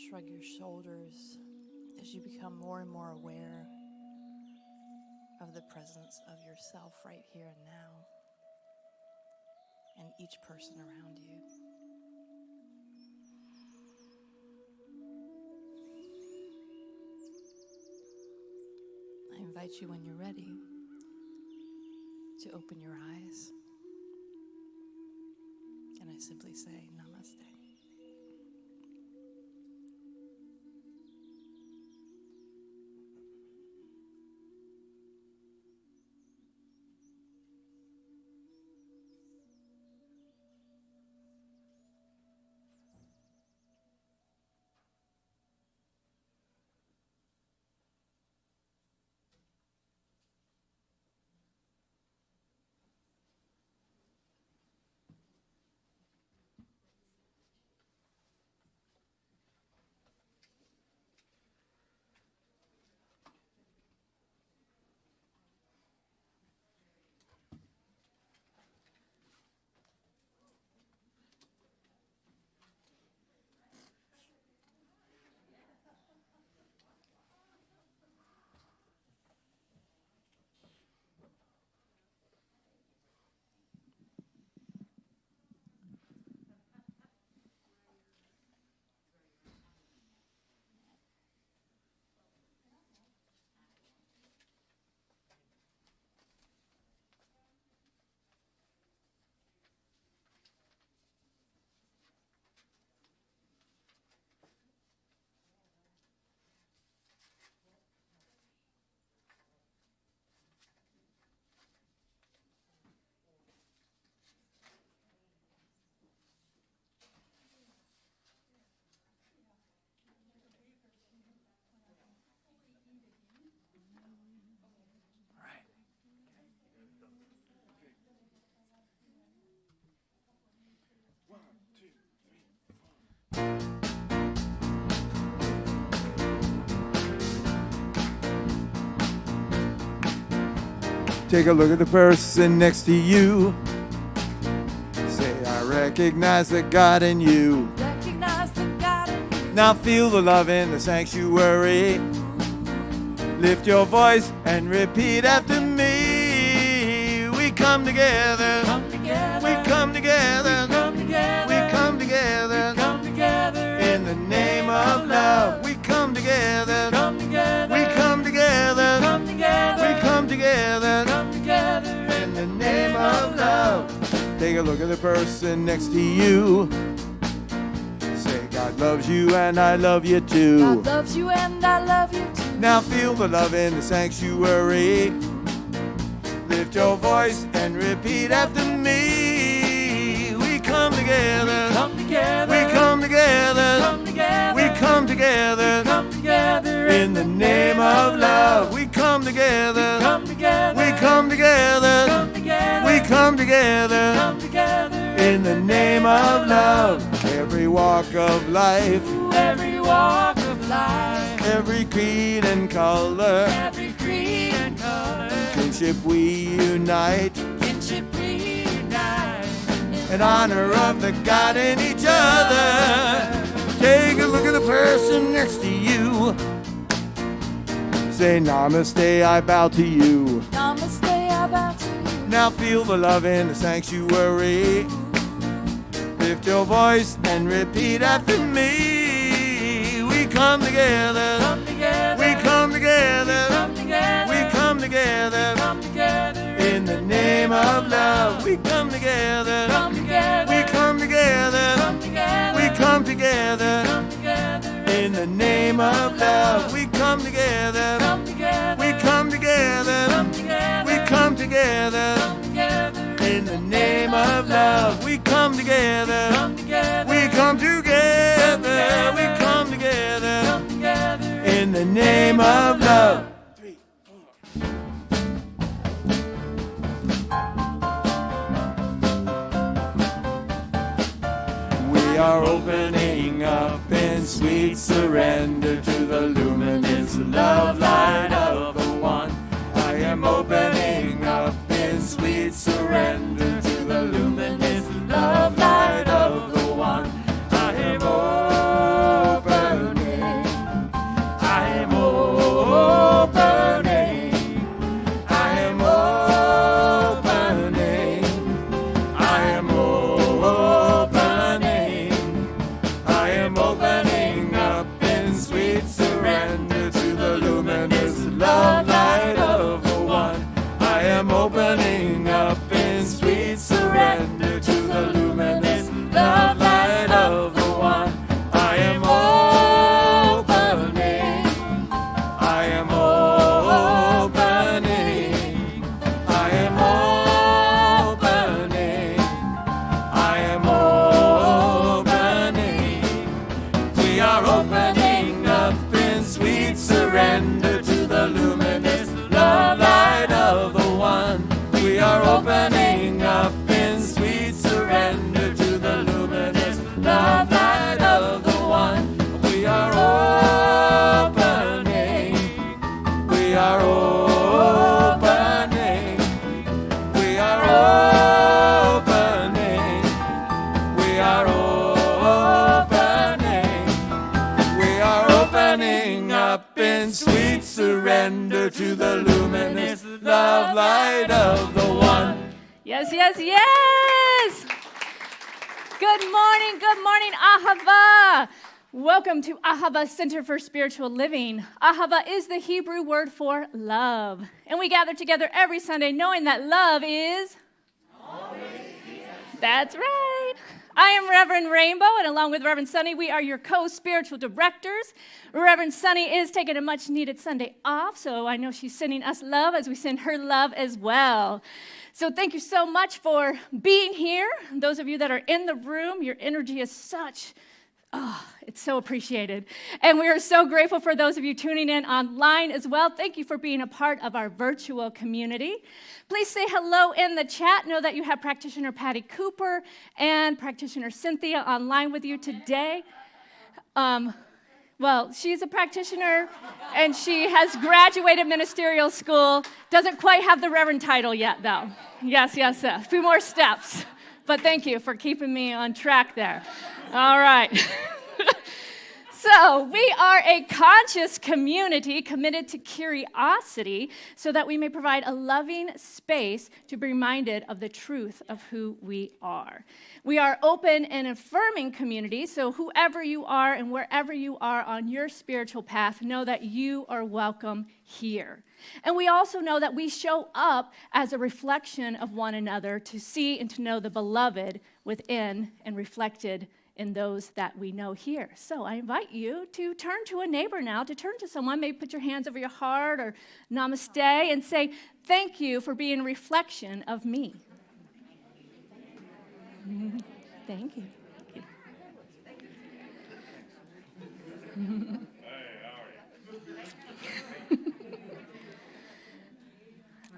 Shrug your shoulders as you become more and more aware of the presence of yourself right here and now, and each person around you. I invite you, when you're ready, to open your eyes, and I simply say namaste. Take a look at the person next to you. Say, I recognize the God in you. Recognize the God in you. Now feel the love in the sanctuary. Lift your voice and repeat after me. We come together. Come together. We come together. Come together. We come together. Come together. In the name of love. We come together. Come together. We come together. Come together. We come together. Come together. In the name of love. Take a look at the person next to you. Say, God loves you and I love you too. God loves you and I love you too. Now feel the love in the sanctuary. Lift your voice and repeat after me. We come together. Come together. We come together. Come together. We come together. Come together. In the name of love. We come together. Come together. We come together. Come together. We come together. Come together. In the name of love. Every walk of life. Every walk of life. Every creed and color. Every creed and color. Kinship we unite. Kinship we unite. In honor of the God in each other. Take a look at the person next to you. Say namaste, I bow to you. Namaste, I bow to you. Now feel the love in the sanctuary. Lift your voice and repeat after me. We come together. Come together. We come together. Come together. We come together. Come together. In the name of love. We come together. Come together. We come together. Come together. We come together. Come together. In the name of love. We come together. Come together. We come together. Come together. We come together. Come together. In the name of love. We come together. Come together. We come together. We come together. Come together. In the name of love. 3, 4. We are opening up in sweet surrender to the luminous love light of the One. I am opening up in sweet surrender to the luminous love light of the One. I am opening We are opening up in sweet surrender to the luminous love light of the One. Yes, yes, yes. Good morning, Ahava. Welcome to Ahava Center for Spiritual Living. Ahava is the Hebrew word for love. And we gather together every Sunday knowing that love is always. That's right. I am Reverend Rainbow, and along with Reverend Sunny, we are your co-spiritual directors. Reverend Sunny is taking a much-needed Sunday off, so I know she's sending us love as we send her love as well. So thank you so much for being here. Those of you that are in the room, your energy is such... it's so appreciated. And we are so grateful for those of you tuning in online as well. Thank you for being a part of our virtual community. Please say hello in the chat. Know that you have practitioner Patty Cooper and practitioner Cynthia online with you today. Well, she's a practitioner, and she has graduated ministerial school. Doesn't quite have the reverend title yet, though. Yes, a few more steps. But thank you for keeping me on track there. All right. So we are a conscious community committed to curiosity so that we may provide a loving space to be reminded of the truth of who we are. We are open and affirming community, so whoever you are and wherever you are on your spiritual path, know that you are welcome here. And we also know that we show up as a reflection of one another to see and to know the beloved within and reflected in those that we know here. So I invite you to turn to a neighbor now, to turn to someone, maybe put your hands over your heart or namaste and say, thank you for being a reflection of me. Thank you.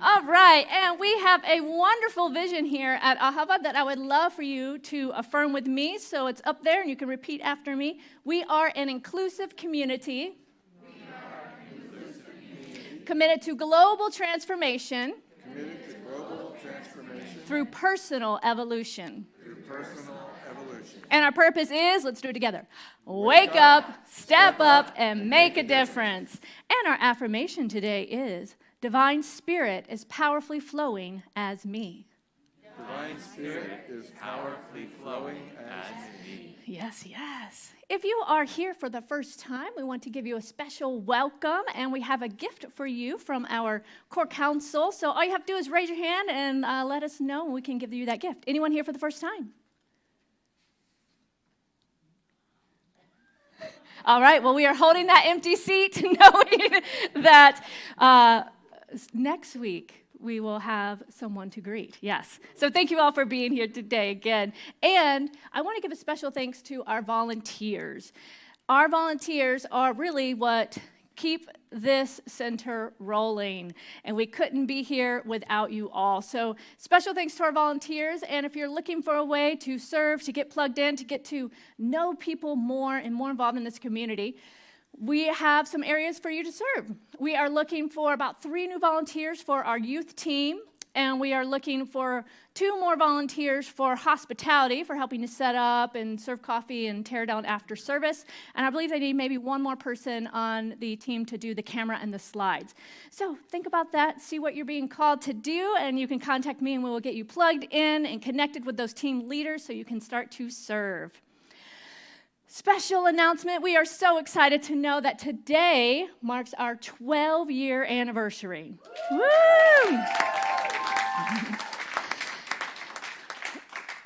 All right, and we have a wonderful vision here at Ahava that I would love for you to affirm with me. So it's up there, and you can repeat after me. We are an inclusive community, committed to global transformation, through personal evolution. And our purpose is, let's do it together, wake up, step up, and make a difference. And our affirmation today is, Divine Spirit is powerfully flowing as me. Divine Spirit is powerfully flowing as me. Yes, yes. If you are here for the first time, we want to give you a special welcome, and we have a gift for you from our core council. So all you have to do is raise your hand and let us know, and we can give you that gift. Anyone here for the first time? All right, well, we are holding that empty seat, knowing that next week we will have someone to greet. Yes. So thank you all for being here today again. And I want to give a special thanks to our volunteers. Our volunteers are really what keep this center rolling, and we couldn't be here without you all. So special thanks to our volunteers, and if you're looking for a way to serve, to get plugged in, to get to know people more and more involved in this community, we have some areas for you to serve. We are looking for about 3 new volunteers for our youth team, and we are looking for 2 more volunteers for hospitality, for helping to set up and serve coffee and tear down after service. And I believe they need maybe 1 more person on the team to do the camera and the slides. So think about that, see what you're being called to do, and you can contact me and we will get you plugged in and connected with those team leaders so you can start to serve. Special announcement, we are so excited to know that today marks our 12-year anniversary. Woo!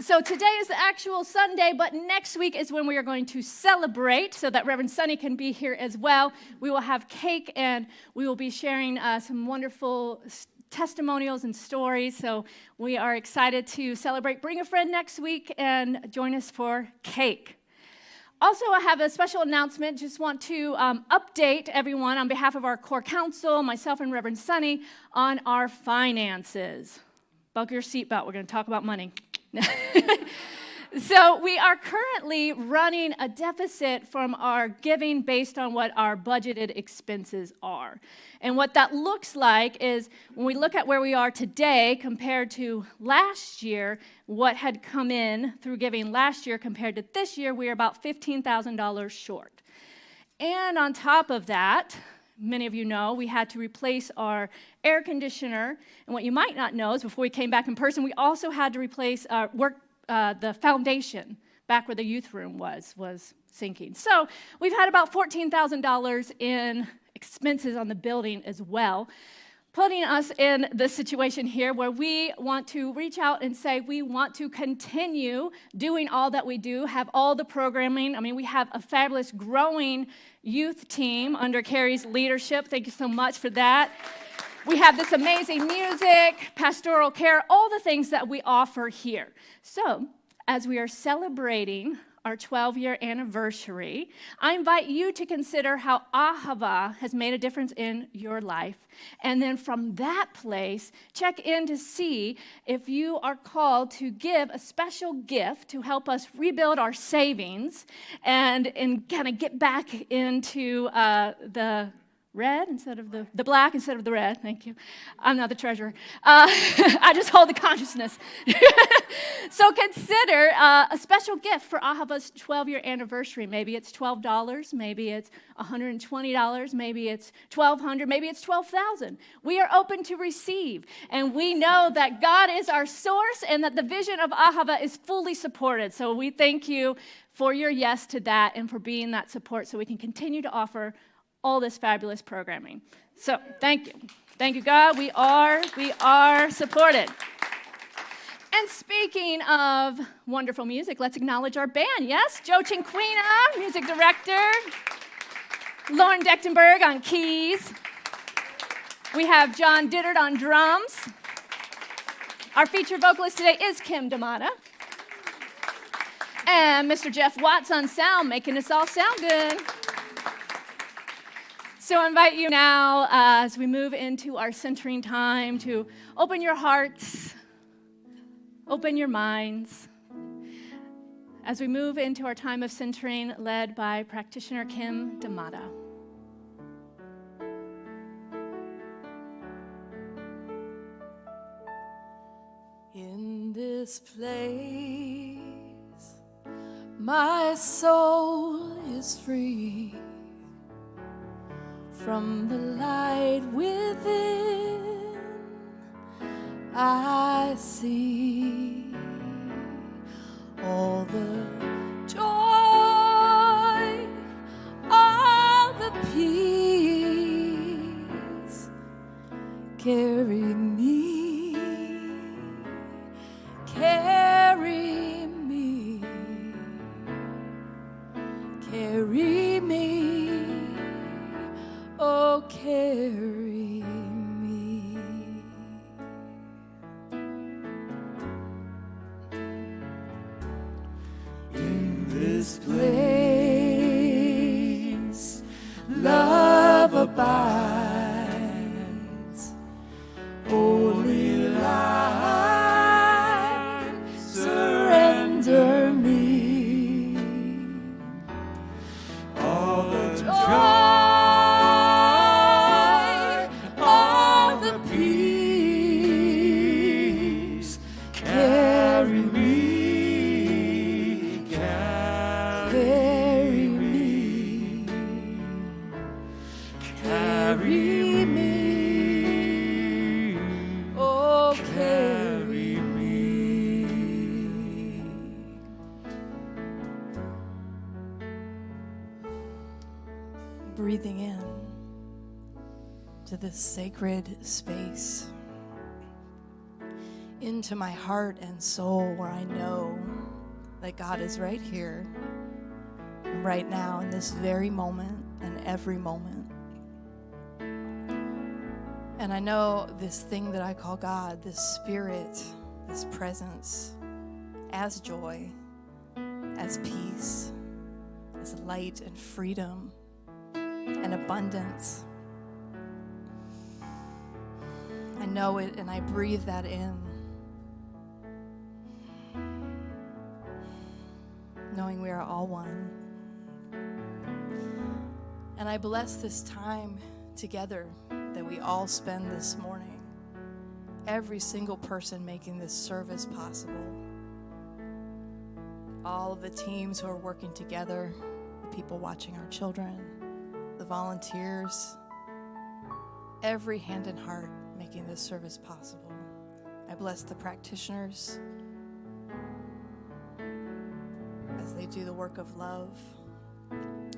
So today is the actual Sunday, but next week is when we are going to celebrate so that Reverend Sunny can be here as well. We will have cake and we will be sharing some wonderful testimonials and stories. So we are excited to celebrate. Bring a friend next week and join us for cake. Also, I have a special announcement. Just want to update everyone on behalf of our core council, myself and Reverend Sunny, on our finances. Buckle your seatbelt. We're going to talk about money. So we are currently running a deficit from our giving based on what our budgeted expenses are. And what that looks like is when we look at where we are today compared to last year, what had come in through giving last year compared to this year, we are about $15,000 short. And on top of that, many of you know, we had to replace our air conditioner. And what you might not know is before we came back in person, we also had to replace the foundation back where the youth room was sinking. So we've had about $14,000 in expenses on the building as well, putting us in the situation here where we want to reach out and say we want to continue doing all that we do, have all the programming. I mean, we have a fabulous growing youth team under Carrie's leadership. Thank you so much for that. We have this amazing music, pastoral care, all the things that we offer here. So, as we are celebrating our 12-year anniversary, I invite you to consider how Ahava has made a difference in your life. And then from that place, check in to see if you are called to give a special gift to help us rebuild our savings and kind of get back into the red instead of the black instead of the red. Thank you. I'm not the treasurer. I just hold the consciousness. So consider a special gift for Ahava's 12-year anniversary. Maybe it's $12. Maybe it's $120. Maybe it's $1,200. Maybe it's $12,000. We are open to receive. And we know that God is our source and that the vision of Ahava is fully supported. So we thank you for your yes to that and for being that support so we can continue to offer all this fabulous programming. So thank you. Thank you, God. We are supported. And speaking of wonderful music, let's acknowledge our band. Yes, Joe Cinquina, music director. Lauren Dechtenberg on keys. We have John Dittert on drums. Our featured vocalist today is Kim D'Amata. And Mr. Jeff Watts on sound, making us all sound good. So I invite you now, as we move into our centering time, to open your hearts, open your minds, as we move into our time of centering led by practitioner Kim D'Amata. In this place, my soul is free. From the light within, I see all the joy, all the peace. Carry me, carry me, carry me. Oh, carry me. In this place, love abides. Holy light, surrender me. All the joy. Breathing in to this sacred space, into my heart and soul where I know that God is right here, right now, in this very moment and every moment. And I know this thing that I call God, this spirit, this presence, as joy, as peace, as light and freedom and abundance. I know it and I breathe that in. knowing we are all one. And I bless this time together that we all spend this morning. Every single person making this service possible. All of the teams who are working together, the people watching our children, the volunteers, every hand and heart making this service possible. I bless the practitioners as they do the work of love.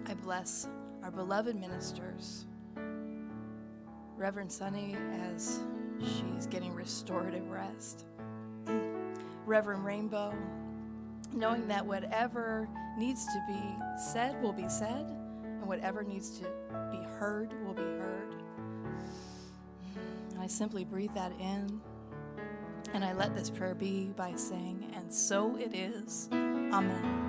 I bless our beloved ministers, Reverend Sunny as she's getting restorative rest, Reverend Rainbow, knowing that whatever needs to be said will be said, and whatever needs to be heard will be heard. And I simply breathe that in, and I let this prayer be by saying, and so it is. Amen.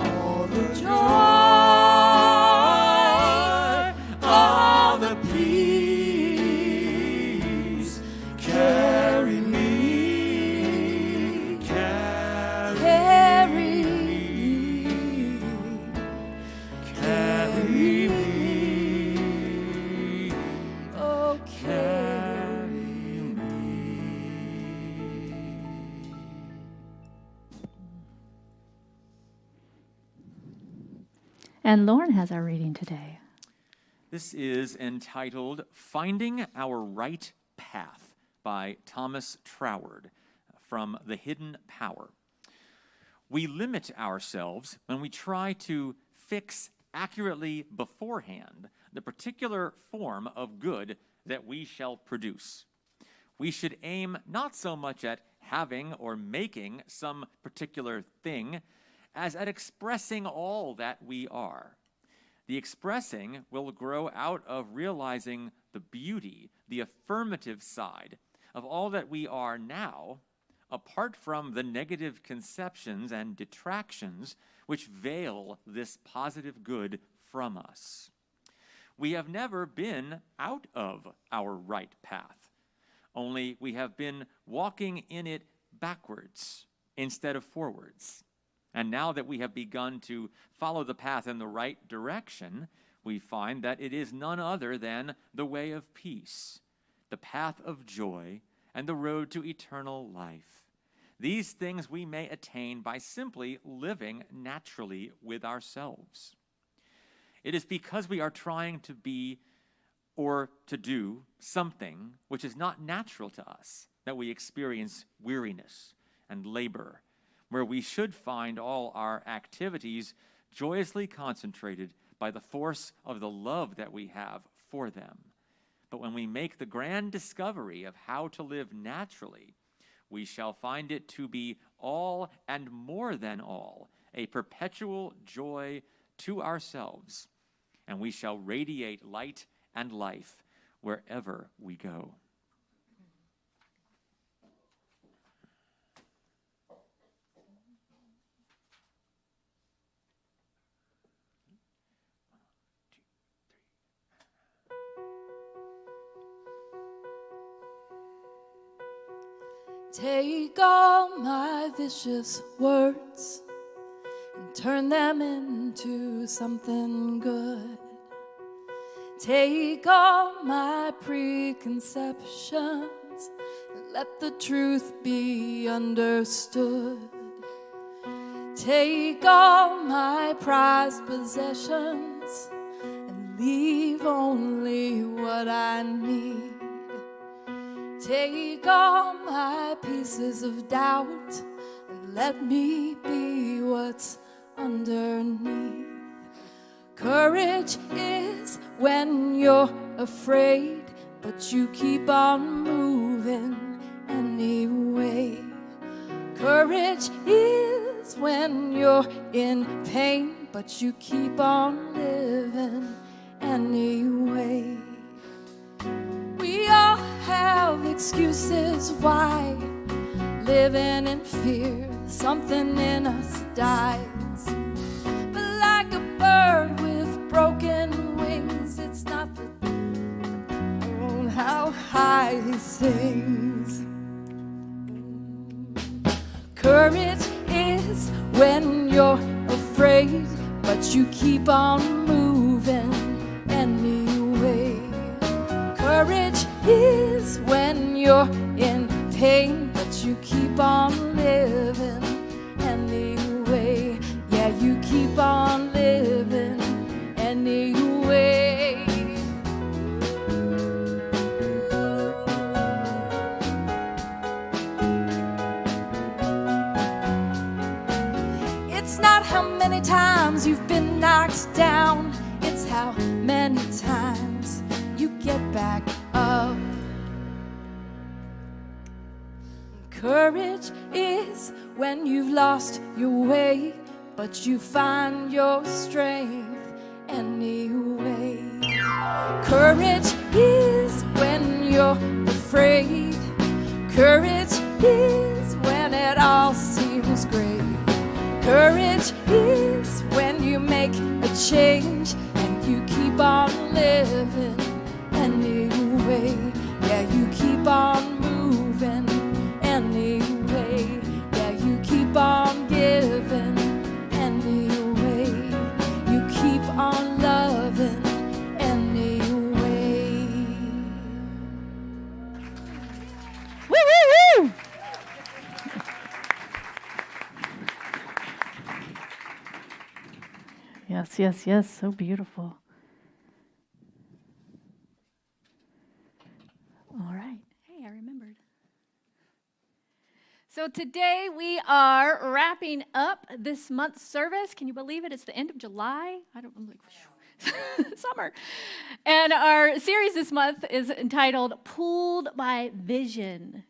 All the joy, all the peace, carry me, carry me, carry me, Oh, carry me. And Lauren has our reading today. This is entitled Finding Our Right Path by Thomas Troward from The Hidden Power. We limit ourselves when we try to fix accurately beforehand the particular form of good that we shall produce. We should aim not so much at having or making some particular thing as at expressing all that we are. The expressing will grow out of realizing the beauty, the affirmative side of all that we are now, apart from the negative conceptions and detractions which veil this positive good from us. We have never been out of our right path, only we have been walking in it backwards instead of forwards. And now that we have begun to follow the path in the right direction, we find that it is none other than the way of peace, the path of joy, and the road to eternal life. These things we may attain by simply living naturally with ourselves. It is because we are trying to be or to do something which is not natural to us that we experience weariness and labor, where we should find all our activities joyously concentrated by the force of the love that we have for them. But when we make the grand discovery of how to live naturally, we shall find it to be all and more than all a perpetual joy to ourselves, and we shall radiate light and life wherever we go. take all my vicious words and turn them into something good. Take all my preconceptions and let the truth be understood. Take all my prized possessions and leave only what I need. Take all my pieces of doubt and let me be what's underneath. Courage is when you're afraid, but you keep on moving anyway. Courage is when you're in pain, but you keep on living anyway. We all have excuses why living in fear, something in us dies. But like a bird with broken wings, it's not the oh, how high he sings. Courage is when you're afraid, but you keep on moving anyway. Courage is when you're in pain, but you keep on living anyway. Yeah, you keep on living anyway. It's not how many times you've been knocked down, it's how many times you get back up. Courage is when you've lost your way, but you find your strength anyway. Courage is when you're afraid. Courage is when it all seems great. Courage is when you make a change and you keep on living anyway. Yeah, you keep on moving anyway. Yeah, you keep on giving anyway. You keep on loving anyway. Woo, woo, woo! Yes, yes, yes, so beautiful. All right. Hey, I remembered. So today we are wrapping up this month's service. Can you believe it? It's the end of July. I'm like, summer. And our series this month is entitled Pulled by Vision.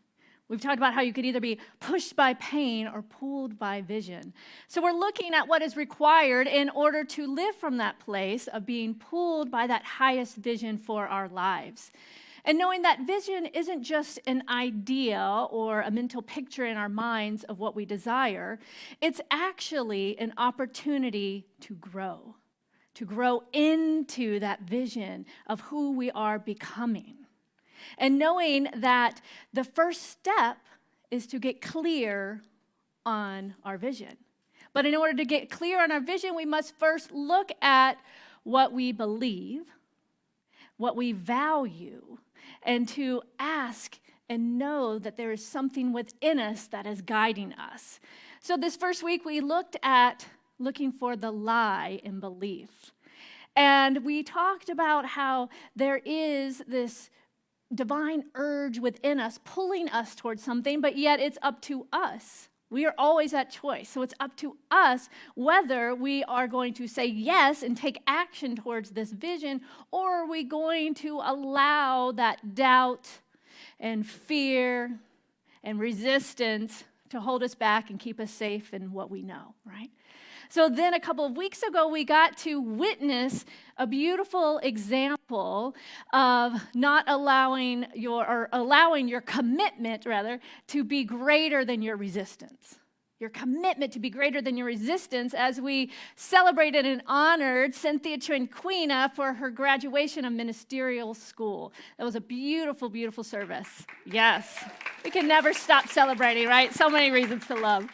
We've talked about how you could either be pushed by pain or pulled by vision. So we're looking at what is required in order to live from that place of being pulled by that highest vision for our lives. And knowing that vision isn't just an idea or a mental picture in our minds of what we desire, it's actually an opportunity to grow into that vision of who we are becoming. And knowing that the first step is to get clear on our vision. But in order to get clear on our vision, we must first look at what we believe, what we value, and to ask and know that there is something within us that is guiding us. So this first week, we looked at looking for the lie in belief. And we talked about how there is this divine urge within us pulling us towards something, but yet it's up to us. We are always at choice. So it's up to us whether we are going to say yes and take action towards this vision, or are we going to allow that doubt and fear and resistance to hold us back and keep us safe in what we know, right? So then a couple of weeks ago, we got to witness a beautiful example of not allowing your commitment, rather, to be greater than your resistance. Your commitment to be greater than your resistance as we celebrated and honored Cynthia Tranquina for her graduation of ministerial school. That was a beautiful, beautiful service. Yes. We can never stop celebrating, right? So many reasons to love.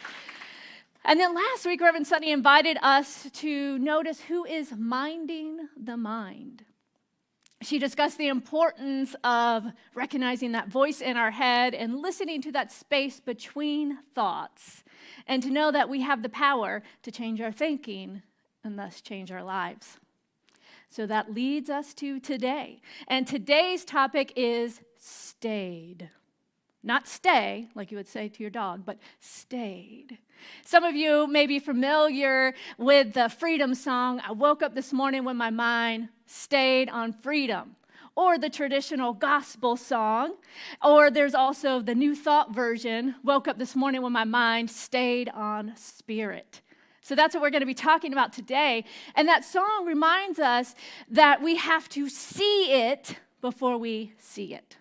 And then last week, Reverend Sunny invited us to notice who is minding the mind. She discussed the importance of recognizing that voice in our head and listening to that space between thoughts, and to know that we have the power to change our thinking and thus change our lives. So that leads us to today. And today's topic is stayed. Not stay, like you would say to your dog, but stayed. Some of you may be familiar with the freedom song, I woke up this morning when my mind stayed on freedom. Or the traditional gospel song. Or there's also the New Thought version, woke up this morning when my mind stayed on spirit. So that's what we're going to be talking about today. And that song reminds us that we have to see it before we see it.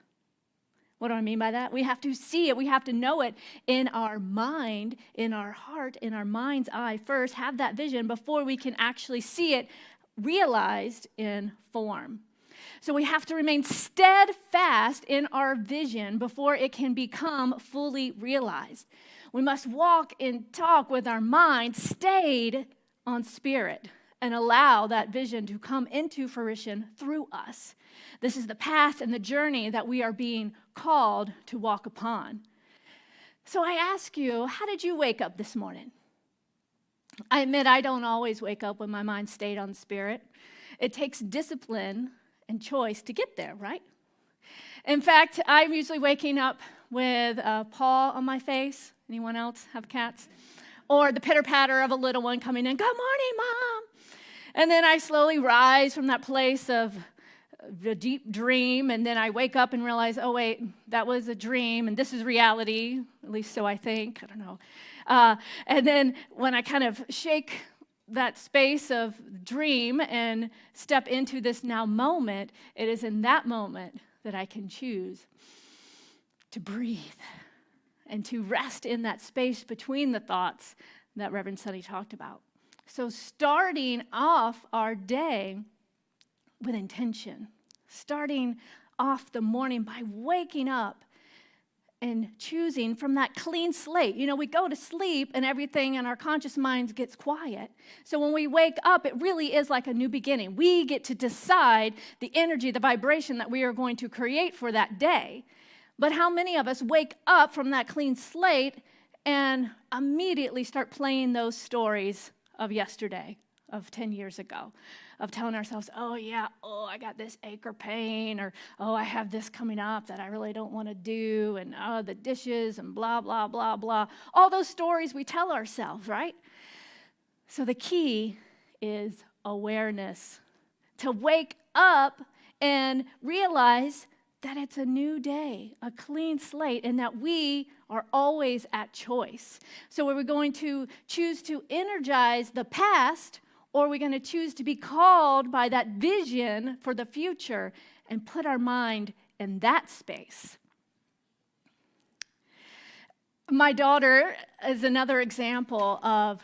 What do I mean by that? We have to see it. We have to know it in our mind, in our heart, in our mind's eye first, have that vision before we can actually see it realized in form. So we have to remain steadfast in our vision before it can become fully realized. We must walk and talk with our mind stayed on spirit and allow that vision to come into fruition through us. This is the path and the journey that we are being called to walk upon. So I ask you, how did you wake up this morning? I admit I don't always wake up when my mind stayed on spirit. It takes discipline and choice to get there, right? In fact, I'm usually waking up with a paw on my face. Anyone else have cats? Or the pitter-patter of a little one coming in, "Good morning, Mom." And then I slowly rise from that place of the deep dream, and then I wake up and realize, oh, wait, that was a dream, and this is reality, at least so I think. I don't know. And then when I kind of shake that space of dream and step into this now moment, it is in that moment that I can choose to breathe and to rest in that space between the thoughts that Reverend Sunny talked about. So starting off our day with intention, starting off the morning by waking up and choosing from that clean slate. You know, we go to sleep and everything in our conscious minds gets quiet. So when we wake up, it really is like a new beginning. We get to decide the energy, the vibration that we are going to create for that day. But how many of us wake up from that clean slate and immediately start playing those stories of yesterday, of 10 years ago, of telling ourselves, oh yeah, oh, I got this ache or pain, or oh, I have this coming up that I really don't want to do, and oh, the dishes, and blah, blah, blah, blah. All those stories we tell ourselves, right? So the key is awareness. To wake up and realize that it's a new day, a clean slate, and that we are always at choice. So are we going to choose to energize the past, or are we going to choose to be called by that vision for the future and put our mind in that space? My daughter is another example of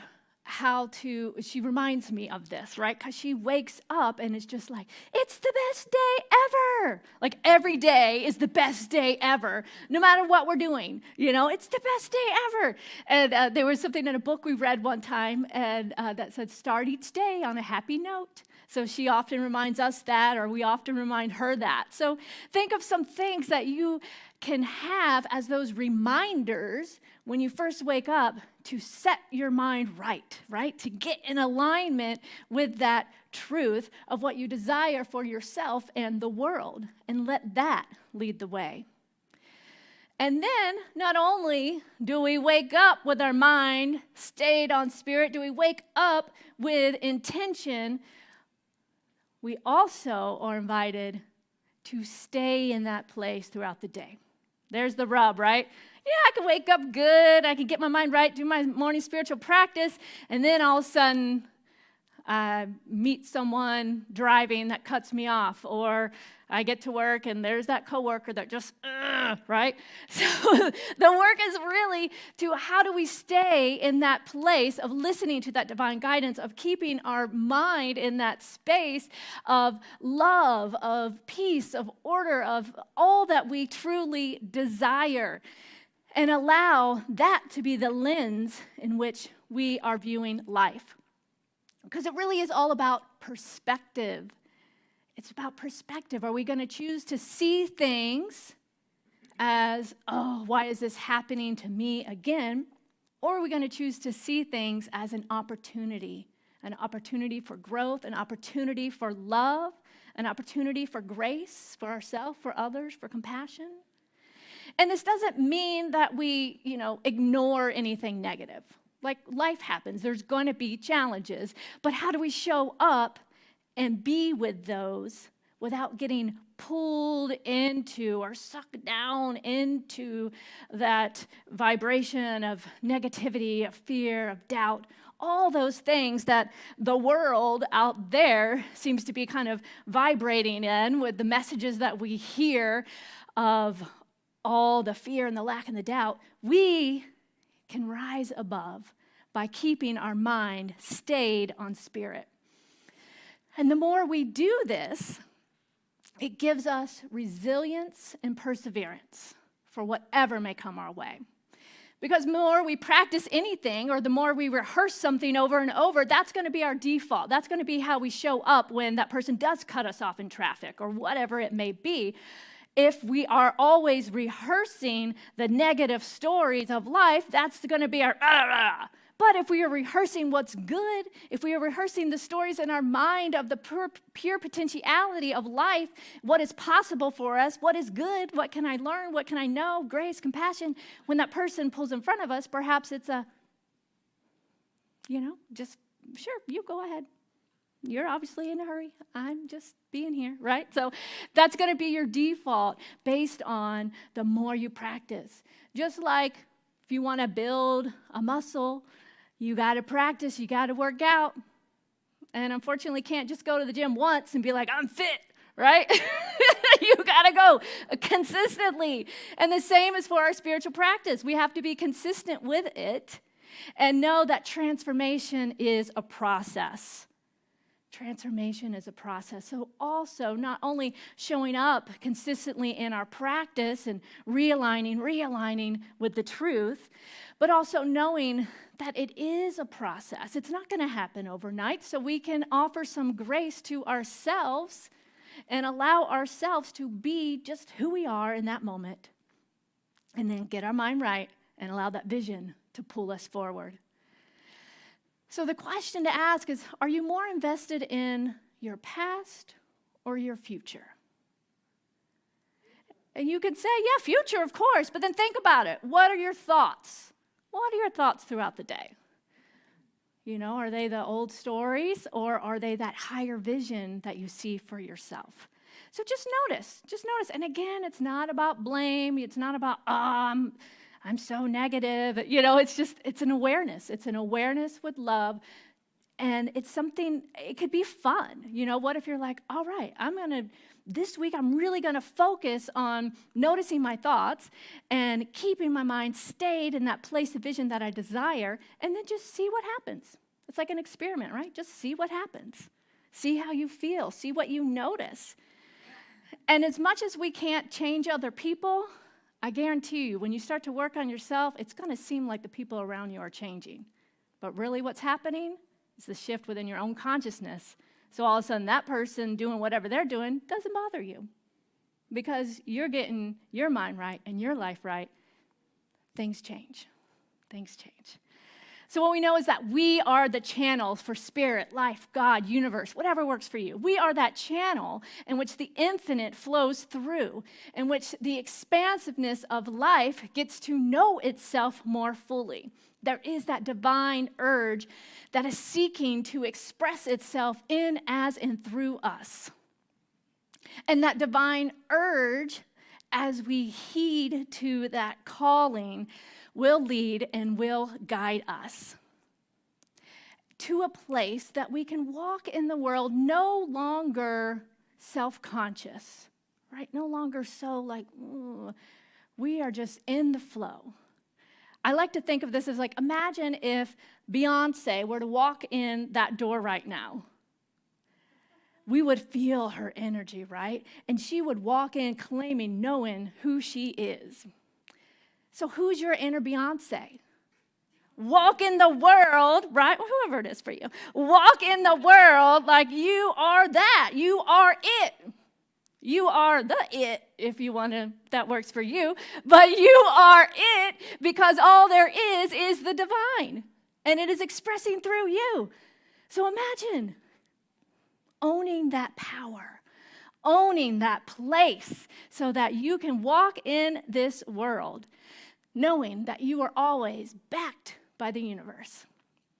she reminds me of this, right? Because she wakes up and it's just like, it's the best day ever. Like every day is the best day ever, no matter what we're doing. You know, it's the best day ever. And there was something in a book we read one time and that said, start each day on a happy note. So she often reminds us that, or we often remind her that. So think of some things that you can have as those reminders when you first wake up to set your mind right? To get in alignment with that truth of what you desire for yourself and the world, and let that lead the way. And then, not only do we wake up with our mind stayed on spirit, do we wake up with intention, we also are invited to stay in that place throughout the day. There's the rub, right? Yeah, I can wake up good, I can get my mind right, do my morning spiritual practice, and then all of a sudden I meet someone driving that cuts me off, or I get to work and there's that coworker that just, right? So the work is really to how do we stay in that place of listening to that divine guidance, of keeping our mind in that space of love, of peace, of order, of all that we truly desire, and allow that to be the lens in which we are viewing life. Because it really is all about perspective. It's about perspective. Are we going to choose to see things as, oh, why is this happening to me again? Or are we going to choose to see things as an opportunity for growth, an opportunity for love, an opportunity for grace, for ourselves, for others, for compassion? And this doesn't mean that we, ignore anything negative. Like life happens, there's going to be challenges, but how do we show up and be with those without getting pulled into or sucked down into that vibration of negativity, of fear, of doubt, all those things that the world out there seems to be kind of vibrating in with the messages that we hear of all the fear and the lack and the doubt. We can rise above by keeping our mind stayed on spirit. And the more we do this, it gives us resilience and perseverance for whatever may come our way. Because the more we practice anything or the more we rehearse something over and over, that's going to be our default. That's going to be how we show up when that person does cut us off in traffic or whatever it may be. If we are always rehearsing the negative stories of life, that's going to be our But if we are rehearsing what's good, if we are rehearsing the stories in our mind of the pure potentiality of life, what is possible for us, what is good, what can I learn, what can I know, grace, compassion, when that person pulls in front of us, perhaps it's just, sure, you go ahead. You're obviously in a hurry. I'm just being here, right? So that's going to be your default based on the more you practice. Just like if you want to build a muscle, you got to practice, you got to work out. And unfortunately, can't just go to the gym once and be like, I'm fit, right? You got to go consistently. And the same is for our spiritual practice. We have to be consistent with it and know that transformation is a process. Transformation is a process. So also not only showing up consistently in our practice and realigning with the truth, but also knowing that it is a process. It's not going to happen overnight, so we can offer some grace to ourselves and allow ourselves to be just who we are in that moment, and then get our mind right and allow that vision to pull us forward. So the question to ask is, are you more invested in your past or your future? And you could say, yeah, future, of course, but then think about it. What are your thoughts? What are your thoughts throughout the day? Are they the old stories, or are they that higher vision that you see for yourself? So just notice. And again, it's not about blame. It's not about, I'm so negative. It's an awareness. It's an awareness with love. And it's something, it could be fun. What if you're like, all right, this week I'm really going to focus on noticing my thoughts and keeping my mind stayed in that place of vision that I desire, and then just see what happens. It's like an experiment, right? Just see what happens. See how you feel. See what you notice. And as much as we can't change other people, I guarantee you, when you start to work on yourself, it's going to seem like the people around you are changing. But really what's happening is the shift within your own consciousness. So all of a sudden, that person doing whatever they're doing doesn't bother you because you're getting your mind right and your life right. Things change. So what we know is that we are the channels for spirit, life, God, universe, whatever works for you. We are that channel in which the infinite flows through, in which the expansiveness of life gets to know itself more fully. There is that divine urge that is seeking to express itself in, as, and through us. And that divine urge, as we heed to that calling, will lead and will guide us to a place that we can walk in the world no longer self-conscious, right? No longer so like, we are just in the flow. I like to think of this as like, imagine if Beyonce were to walk in that door right now. We would feel her energy, right? And she would walk in claiming, knowing who she is. So who's your inner Beyonce? Walk in the world, right? Whoever it is for you. Walk in the world like you are that. You are it. You are the it, if you want to, that works for you. But you are it because all there is the divine. And it is expressing through you. So imagine owning that power, owning that place so that you can walk in this world knowing that you are always backed by the universe.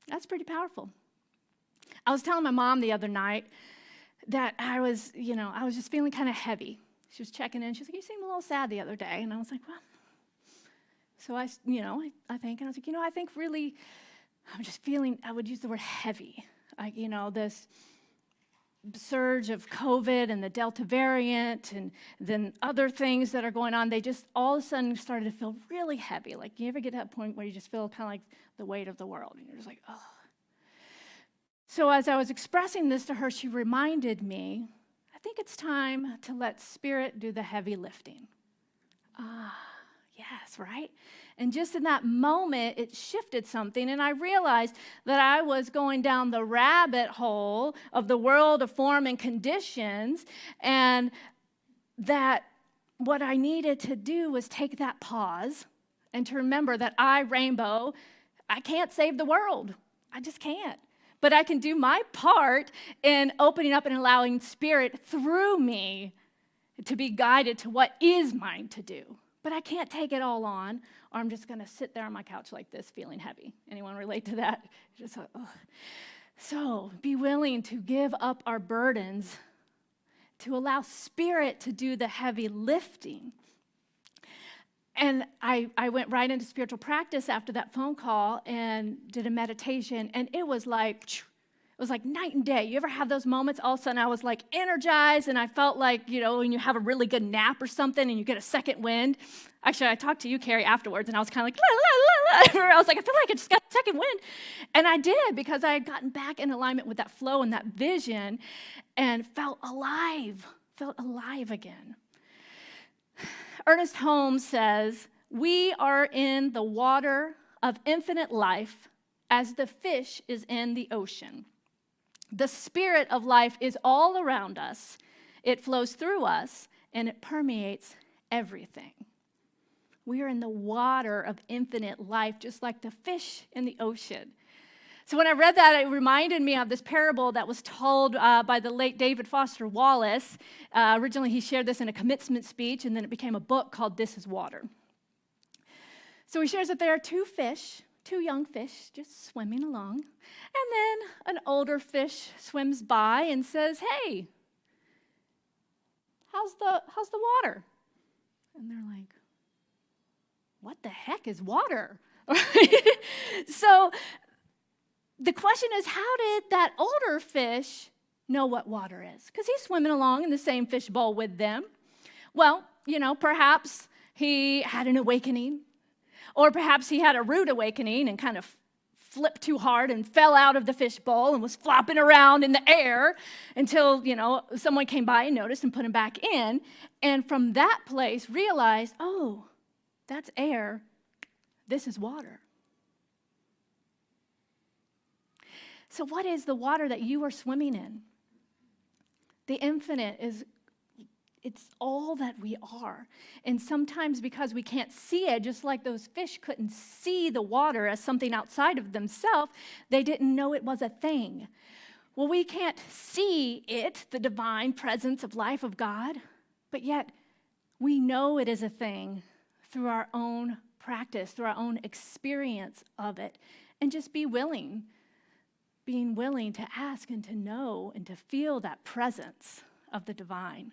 That's pretty powerful. I was telling my mom the other night that I was just feeling kind of heavy. She was checking in. She was like, you seem a little sad the other day. And I was like, well. So I think, and I was like, I think really, I'm just feeling, I would use the word heavy. Like, this surge of COVID and the Delta variant and then other things that are going on, they just all of a sudden started to feel really heavy. Like, you ever get to that point where you just feel kind of like the weight of the world? And you're just like, oh. So as I was expressing this to her, she reminded me, I think it's time to let Spirit do the heavy lifting. yes, right? And just in that moment, it shifted something, and I realized that I was going down the rabbit hole of the world of form and conditions, and that what I needed to do was take that pause and to remember that Rainbow, I can't save the world. I just can't. But I can do my part in opening up and allowing Spirit through me to be guided to what is mine to do. But I can't take it all on, or I'm just going to sit there on my couch like this feeling heavy. Anyone relate to that? Just like, ugh. So be willing to give up our burdens, to allow Spirit to do the heavy lifting. And I went right into spiritual practice after that phone call and did a meditation, and it was like night and day. You ever have those moments? All of a sudden I was like energized, and I felt like, when you have a really good nap or something and you get a second wind. Actually, I talked to you, Carrie, afterwards, and I was kind of like, la, la, la, la. I was like, I feel like I just got a second wind. And I did, because I had gotten back in alignment with that flow and that vision and felt alive again. Ernest Holmes says, we are in the water of infinite life as the fish is in the ocean. The spirit of life is all around us. It flows through us, and it permeates everything. We are in the water of infinite life, just like the fish in the ocean. So when I read that, it reminded me of this parable that was told by the late David Foster Wallace. Originally, he shared this in a commencement speech, and then it became a book called This is Water. So he shares that there are two young fish, just swimming along. And then an older fish swims by and says, hey, how's the water? And they're like, what the heck is water? So the question is, how did that older fish know what water is? Because he's swimming along in the same fish bowl with them. Well, perhaps he had an awakening, or perhaps he had a rude awakening and kind of flipped too hard and fell out of the fish bowl and was flopping around in the air until, someone came by and noticed and put him back in. And from that place realized, oh, that's air. This is water. So what is the water that you are swimming in? The infinite it's all that we are. And sometimes because we can't see it, just like those fish couldn't see the water as something outside of themselves, they didn't know it was a thing. Well, we can't see it, the divine presence of life of God, but yet we know it is a thing through our own practice, through our own experience of it, and just being willing to ask and to know and to feel that presence of the divine.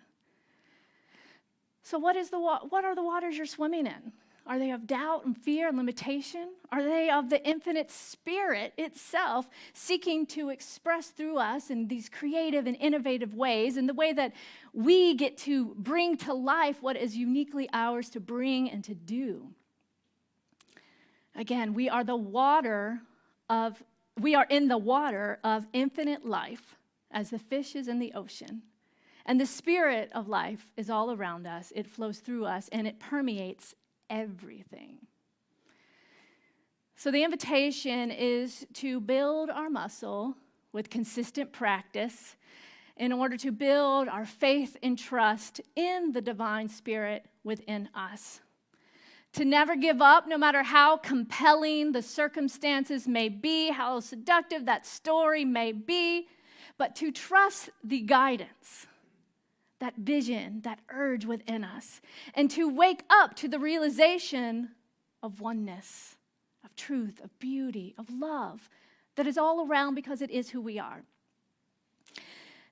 So what are the waters you're swimming in? Are they of doubt and fear and limitation? Are they of the infinite spirit itself seeking to express through us in these creative and innovative ways, in the way that we get to bring to life what is uniquely ours to bring and to do? Again, we are in the water of infinite life as the fish is in the ocean. And the spirit of life is all around us. It flows through us, and it permeates everything. So the invitation is to build our muscle with consistent practice in order to build our faith and trust in the divine spirit within us. To never give up, no matter how compelling the circumstances may be, how seductive that story may be, but to trust the guidance, that vision, that urge within us, and to wake up to the realization of oneness, of truth, of beauty, of love, that is all around because it is who we are.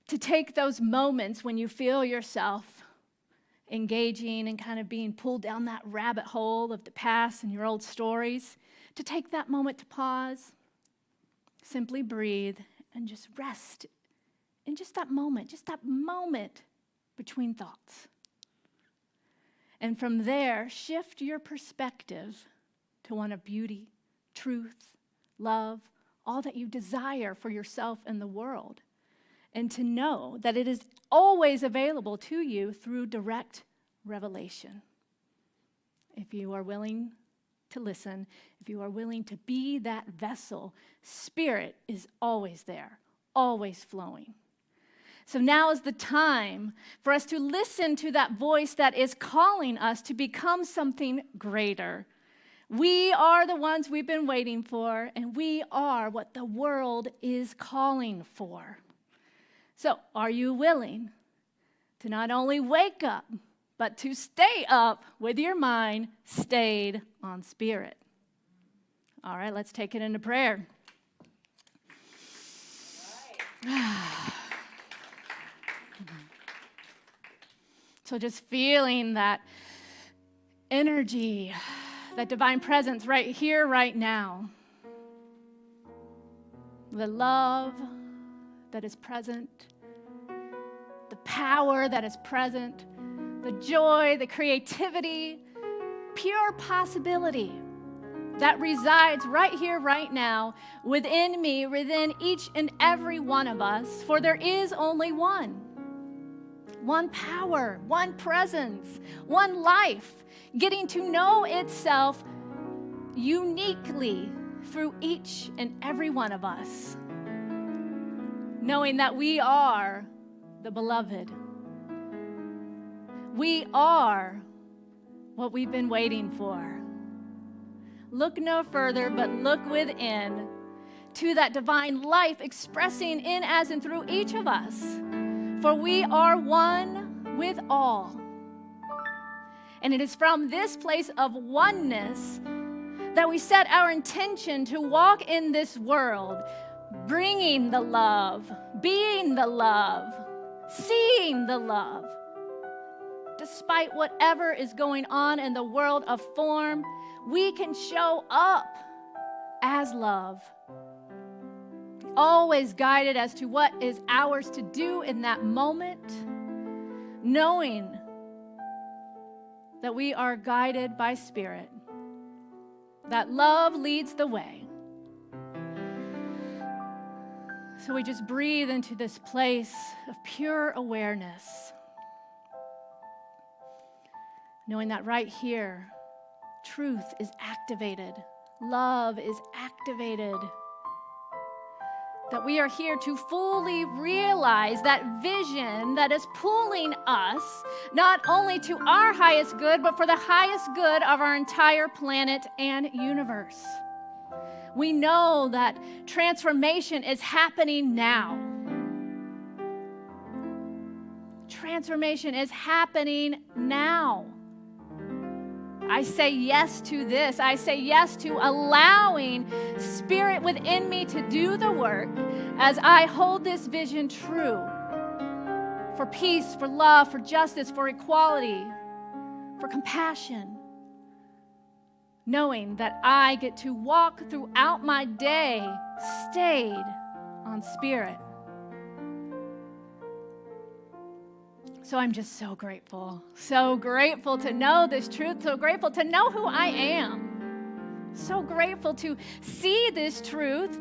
To take those moments when you feel yourself engaging and kind of being pulled down that rabbit hole of the past and your old stories, to take that moment to pause, simply breathe, and just rest in just that moment between thoughts. And from there, shift your perspective to one of beauty, truth, love, all that you desire for yourself and the world. And to know that it is always available to you through direct revelation. if you are willing to listen, if you are willing to be that vessel, Spirit is always there, always flowing. So now is the time for us to listen to that voice that is calling us to become something greater. We are the ones we've been waiting for, and we are what the world is calling for. So, are you willing to not only wake up, but to stay up with your mind stayed on Spirit? All right, let's take it into prayer. So just feeling that energy, that divine presence right here, right now. The love that is present, the power that is present, the joy, the creativity, pure possibility that resides right here, right now, within me, within each and every one of us, for there is only one. One power, one presence, one life, getting to know itself uniquely through each and every one of us, knowing that we are the beloved. We are what we've been waiting for. Look no further, but look within to that divine life expressing in, as, and through each of us. For we are one with all. And it is from this place of oneness that we set our intention to walk in this world, bringing the love, being the love, seeing the love. Despite whatever is going on in the world of form, we can show up as love. Always guided as to what is ours to do in that moment, knowing that we are guided by Spirit, that love leads the way. So we just breathe into this place of pure awareness, knowing that right here, truth is activated, love is activated, that we are here to fully realize that vision that is pulling us not only to our highest good, but for the highest good of our entire planet and universe. We know that transformation is happening now. Transformation is happening now. I say yes to this. I say yes to allowing Spirit within me to do the work as I hold this vision true for peace, for love, for justice, for equality, for compassion, knowing that I get to walk throughout my day stayed on Spirit. So I'm just so grateful to know this truth, so grateful to know who I am, so grateful to see this truth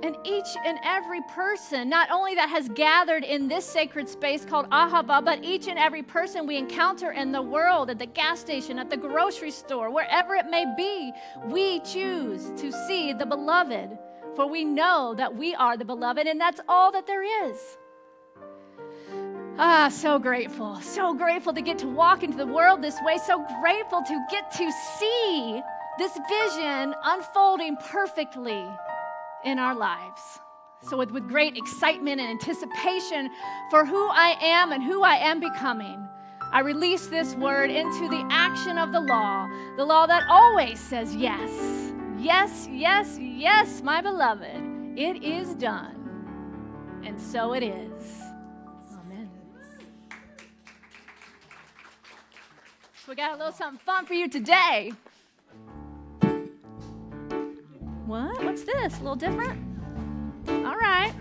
in each and every person, not only that has gathered in this sacred space called Ahava, but each and every person we encounter in the world, at the gas station, at the grocery store, wherever it may be. We choose to see the beloved, for we know that we are the beloved, and that's all that there is. So grateful to get to walk into the world this way, so grateful to get to see this vision unfolding perfectly in our lives. So with great excitement and anticipation for who I am and who I am becoming, I release this word into the action of the law that always says yes. Yes, yes, yes, my beloved, it is done. And so it is. We got a little something fun for you today. What? What's this? A little different? All right.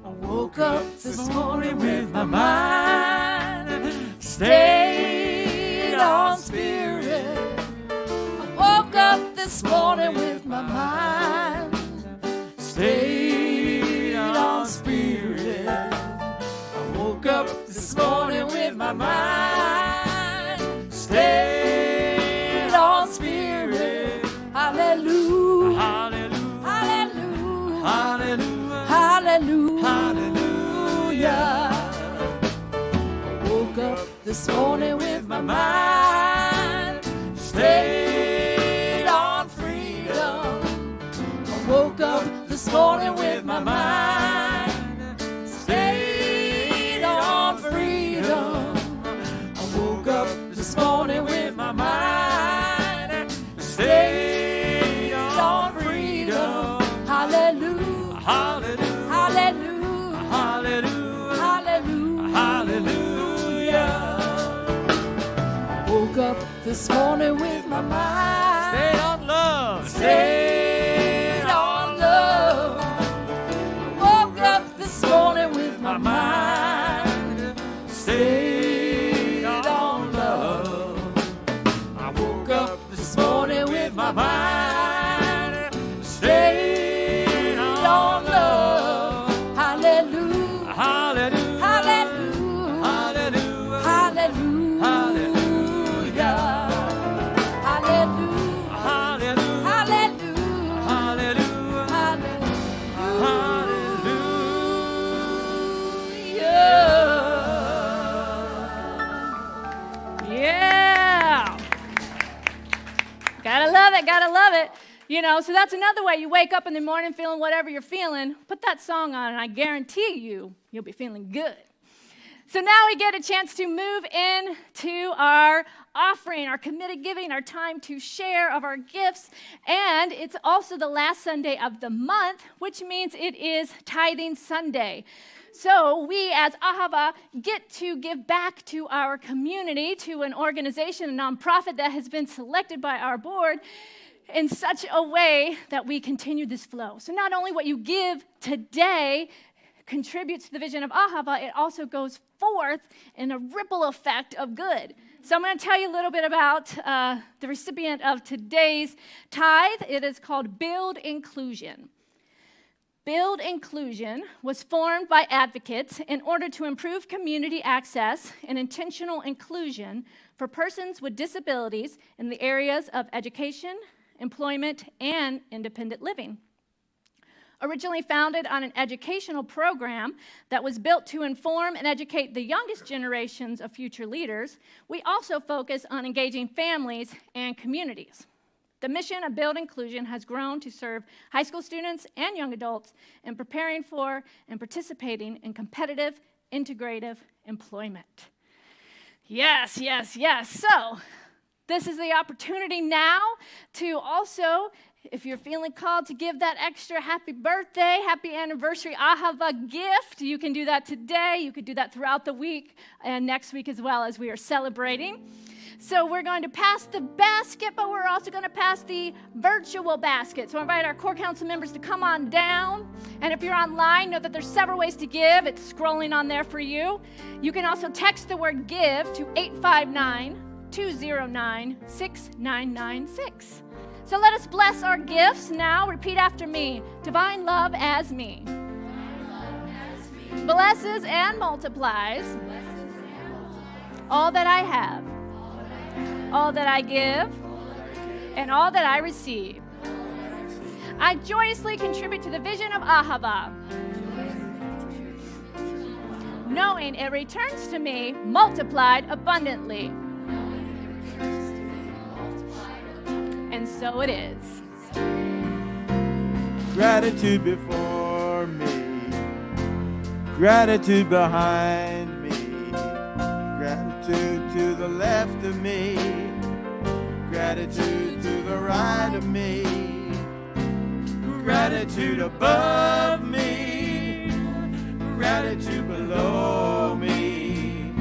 I woke up this morning with my mind stayed on Spirit. I woke up this morning with my mind stayed on Spirit. I woke up this morning with my mind this morning with my mind stayed on freedom. I woke up this morning with my mind stayed on freedom. I woke up this morning with my mind stayed on freedom. Hallelujah, hallelujah, hallelujah, hallelujah, hallelujah, hallelujah. Woke up this morning with my mind stayed on love, stayed on love. Woke up this morning with my mind stayed on love. I woke up this morning with my mind stayed on love. Hallelujah, hallelujah, hallelujah, hallelujah, hallelujah, hallelujah, hallelujah, hallelujah, hallelujah. Yeah. Gotta love it, gotta love it. You know, so that's another way. You wake up in the morning feeling whatever you're feeling, put that song on, and I guarantee you'll be feeling good. So now we get a chance to move into our offering, our committed giving, our time to share of our gifts. And it's also the last Sunday of the month, which means it is Tithing Sunday. So we as Ahava get to give back to our community, to an organization, a nonprofit that has been selected by our board in such a way that we continue this flow. So not only what you give today contributes to the vision of Ahava, it also goes forth in a ripple effect of good. So I'm going to tell you a little bit about the recipient of today's tithe. It is called Build Inclusion. Build Inclusion was formed by advocates in order to improve community access and intentional inclusion for persons with disabilities in the areas of education, employment, and independent living. Originally founded on an educational program that was built to inform and educate the youngest generations of future leaders, we also focus on engaging families and communities. The mission of Build Inclusion has grown to serve high school students and young adults in preparing for and participating in competitive, integrative employment. Yes, yes, yes. So this is the opportunity now to also, if you're feeling called to give that extra happy birthday, happy anniversary Ahava gift, you can do that today. You could do that throughout the week and next week as well as we are celebrating. So we're going to pass the basket, but we're also going to pass the virtual basket. So I invite our core council members to come on down. And if you're online, know that there's several ways to give. It's scrolling on there for you. You can also text the word GIVE to 859-209-6996. So let us bless our gifts now. Repeat after me. Divine love as me. Blesses and multiplies all that I have, all that I give, and all that I receive. I joyously contribute to the vision of Ahava, knowing it returns to me multiplied abundantly. And so it is. Gratitude before me, gratitude behind me, gratitude to the left of me, gratitude to the right of me, gratitude above me, gratitude below me,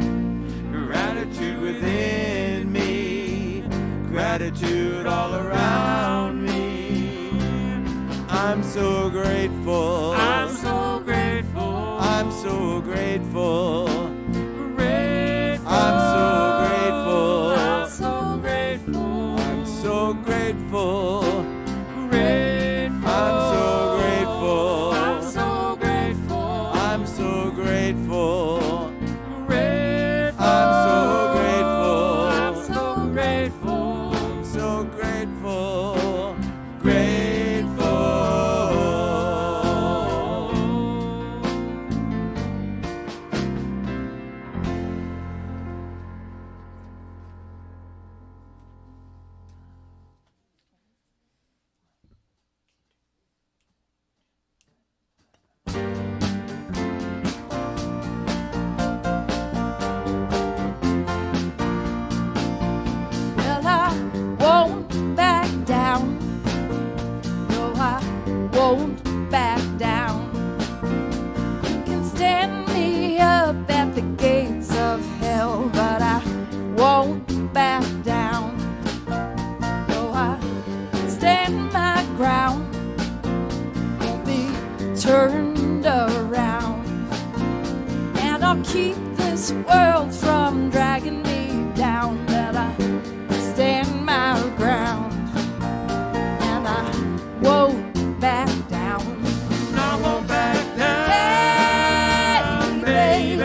gratitude within me, gratitude all around me. I'm so grateful. I'm so grateful. I'm so grateful. I'm so grateful. I'm so grateful. I'm so grateful. I'm so grateful. I'm so grateful. I'm so grateful. I'm so grateful. I'm so grateful. I'm so grateful. Grateful. won't back down. You can stand me up at the gates of hell, but I won't back down. No, I stand my ground, won't be turned around. And I'll keep this world from dragging me down, but I stand my ground, and I won't back down. I won't back down, Hey, baby,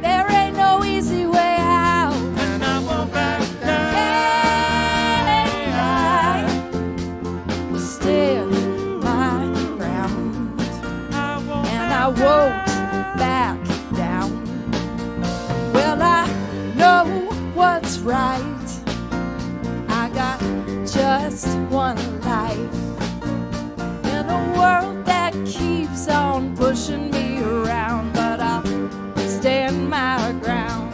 there ain't no easy way out. and I won't back down. Hey, I stand my ground, and I won't back down. Well, I know what's right. I got just one life in a world that keeps on pushing me around, but I'll stand my ground,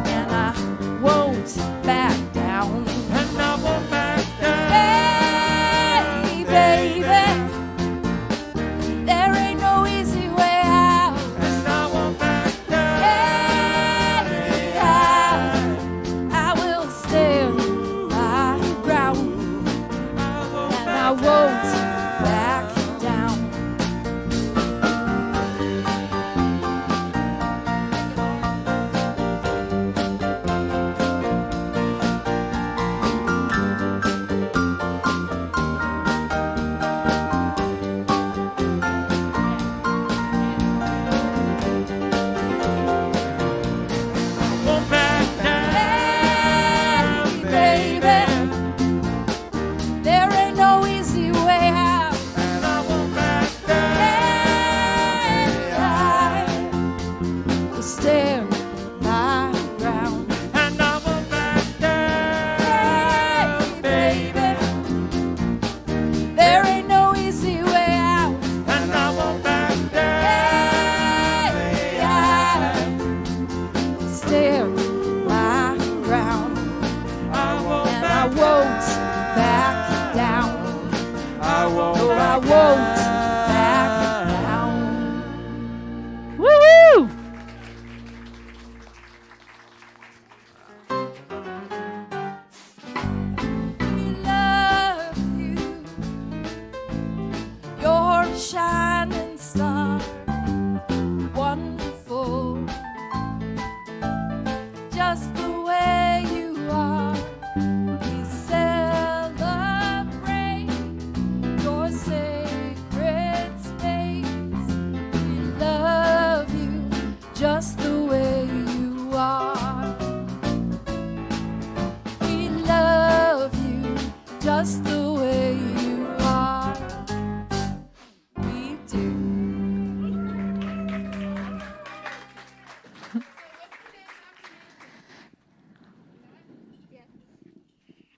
and I won't back down. And I won't back down. Hey, baby, there ain't no easy way out. And I won't back down. Hey, I will stand my ground, and I won't back down. Won't back down, Hey, baby, there ain't no easy way out. and I won't back down. I will stand my ground. And I won't back down, Baby, there ain't no easy way out. and I won't back down. I stand my ground, I won't and I back won't back down. I won't No, I back won't back down. Woo-woo! We love you. You're a shining star, wonderful, just the way you are. We celebrate your sacred space. We love you just the way you are. We love you just the way you are. We do.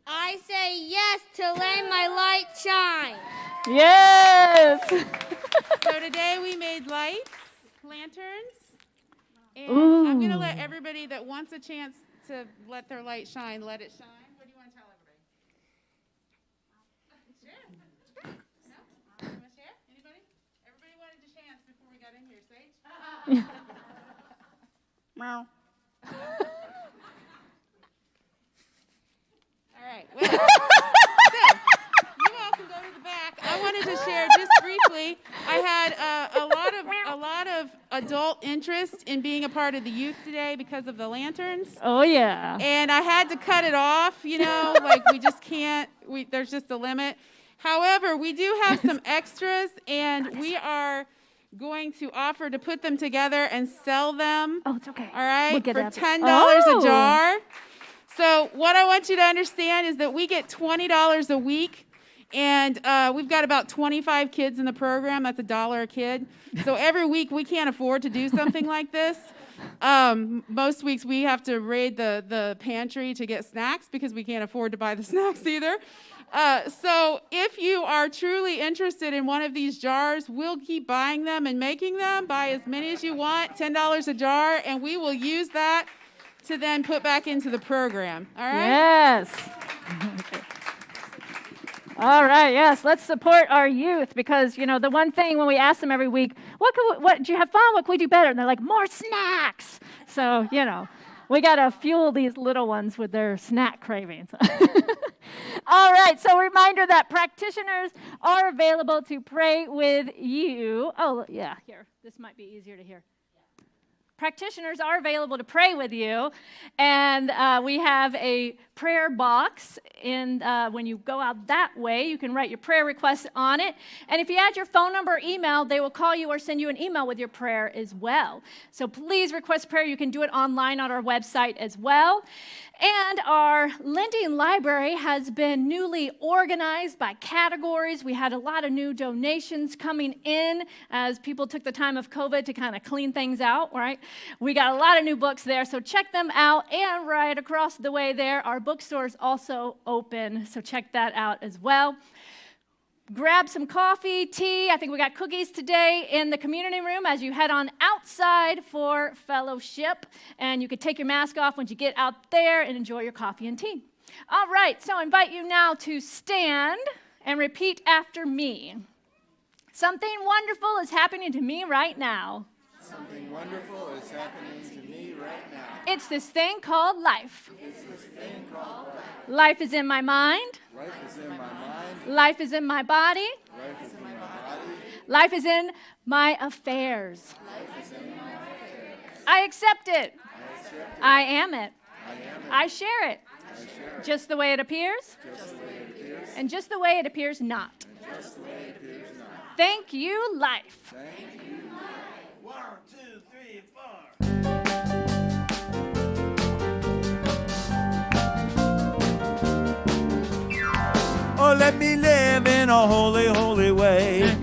I say yes to let my light shine. Yes! So today we made lights, lanterns, and I'm going to let everybody that wants a chance to let their light shine, let it shine. What do you want to tell everybody? Share. No? You want to share? Anybody? Everybody wanted a chance before we got in here. Sage? Meow. All right. Well, so, you all can go to the back. I wanted to share just briefly. I had a lot of adult interest in being a part of the youth today because of the lanterns, Oh, yeah. and I had to cut it off. Like we just can't. There's just a limit. However, we do have some extras, and we are going to offer to put them together and sell them. Oh, it's okay. All right, We'll get for it after. $10 Oh. a jar. So what I want you to understand is that we get $20 a week, and we've got about 25 kids in the program. That's $1 a kid. So every week we can't afford to do something like this. Most weeks we have to raid the pantry to get snacks because we can't afford to buy the snacks either. So if you are truly interested in one of these jars, we'll keep buying them and making them. Buy as many as you want, $10 a jar, and we will use that to then put back into the program. All right? Yes. All right, yes, let's support our youth because, the one thing when we ask them every week, what did you have fun? What could we do better? And they're like, more snacks. So, we got to fuel these little ones with their snack cravings. All right, so reminder that practitioners are available to pray with you. Oh, yeah, here. This might be easier to hear. Practitioners are available to pray with you, and we have a prayer box. And when you go out that way, you can write your prayer requests on it. And if you add your phone number or email, they will call you or send you an email with your prayer as well. So please request prayer. You can do it online on our website as well. And our lending library has been newly organized by categories. We had a lot of new donations coming in as people took the time of COVID to kind of clean things out, right? We got a lot of new books there, so check them out. And right across the way there, our bookstore is also open, so check that out as well. Grab some coffee, tea. I think we got cookies today in the community room as you head on outside for fellowship. And you could take your mask off once you get out there and enjoy your coffee and tea. All right, so I invite you now to stand and repeat after me. Something wonderful is happening to me right now. Something wonderful is happening to me right now. It's this thing called life. It's this thing called life. Life is in my mind. Life is in my mind. Life is in my body. Life is in my body. Life is in my affairs. Life is in my affairs. I accept it. I accept it. I am it. I am it. I share it. I share it. Just the way it appears. Just the way it appears. And just the way it appears not. Just the way it appears not. Thank you, life. Thank you. 1, 2, 3, 4. Oh, let me live in a holy, holy way. Let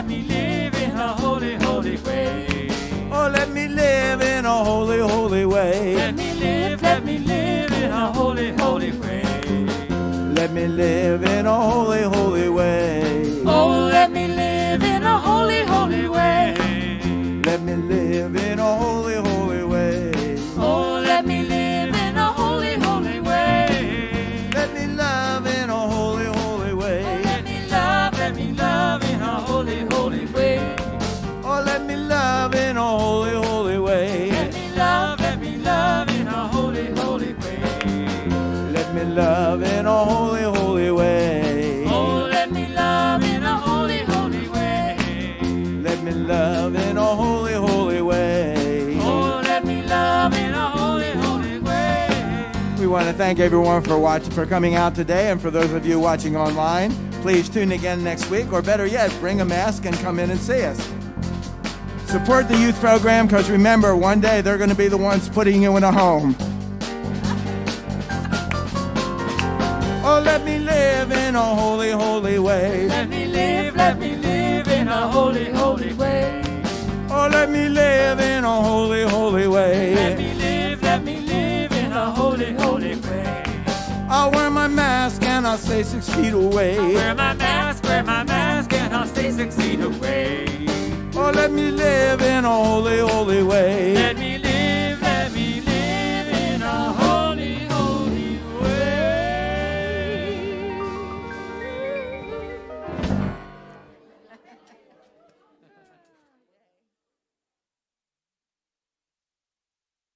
me live in a holy, holy way. Oh, let me live in a holy, holy way. Let me live in a holy, holy way. Let me live in a holy, holy way. Oh, let me live in a holy, holy way. Let me live in a holy, holy way. Oh, let me live in a holy, holy way. Let me love in a holy, holy way. Let me love in a holy, holy way. Oh, let me love in a holy, holy way. Let me love in a holy, holy way. Let me love in a holy, holy way. Oh, let me love in a holy, holy way. Let me love in a holy, holy way. Oh, let me love in a holy, holy way. We want to thank everyone for coming out today, and for those of you watching online, please tune again next week, or better yet, bring a mask and come in and see us. Support the youth program, because remember, one day they're going to be the ones putting you in a home. Oh, let me live in a holy, holy way. Let me live in a holy, holy way. Oh, let me live in a holy, holy way. Let me live in a holy, holy way. I'll wear my mask and I'll stay 6 feet away. Wear my mask, and I'll stay 6 feet away. Oh, let me live in a holy, holy way. Let me live